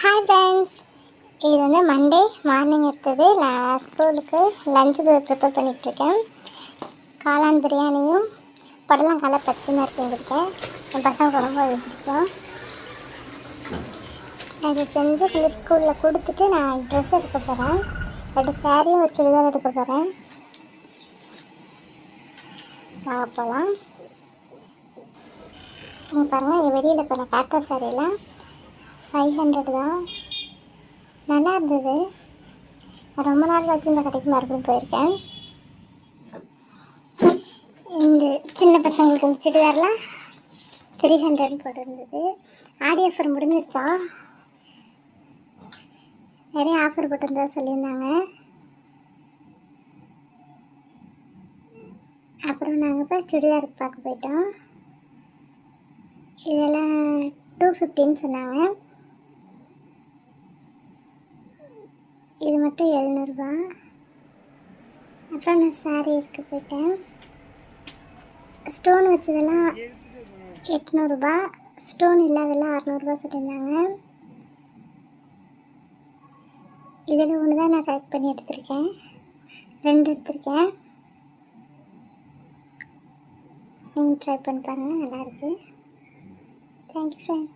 Hi friends, இது வந்து Monday morning இருக்குது. நான் ஸ்கூலுக்கு லஞ்சுக்கு ப்ரிப்பேர் பண்ணிகிட்ருக்கேன். காளான் பிரியாணியும் புடலங்கால பச்சை மாதிரி செஞ்சுருக்கேன். என் பசங்க ரொம்ப இது பிடிக்கும். அது செஞ்சு கொஞ்சம் ஸ்கூலில் கொடுத்துட்டு நான் ட்ரெஸ் எடுக்க போகிறேன். 2 சாரியும் ஒரு சுடிதார் எடுக்க போகிறேன். வாங்க போகலாம். நீங்கள் பாருங்கள், வெளியில் இப்போ நான் காட்டுற சாரியெல்லாம் 500 தான். நல்லா இருந்தது. ரொம்ப நாள் கழிச்சு இந்த கடைக்கு மறுபடியும் போயிருக்கேன். இந்த சின்ன பசங்களுக்கு இந்த சுடிதார்லாம் 300 போட்டிருந்தது. ஆடி ஆஃபர் முடிஞ்சிருச்சா, நிறைய ஆஃபர் போட்டிருந்தா சொல்லியிருந்தாங்க. அப்புறம் நாங்கள் இப்போ சுடிதாருக்கு பார்க்க போயிட்டோம். இதெல்லாம் 250 சொன்னாங்க. இது மட்டும் 700 ரூபா. அப்புறம் நான் சாரீ எடுக்க போயிட்டேன். ஸ்டோன் வச்சதெல்லாம் 800 ரூபா, ஸ்டோன் இல்லாதெல்லாம் 600 ரூபா சொல்லியிருந்தாங்க. இதில் ஒன்று தான் நான் செலக்ட் பண்ணி எடுத்திருக்கேன். 2 எடுத்திருக்கேன். நீங்கள் ட்ரை பண்ணி பாருங்கள், நல்லாயிருக்கு. Thank you friend.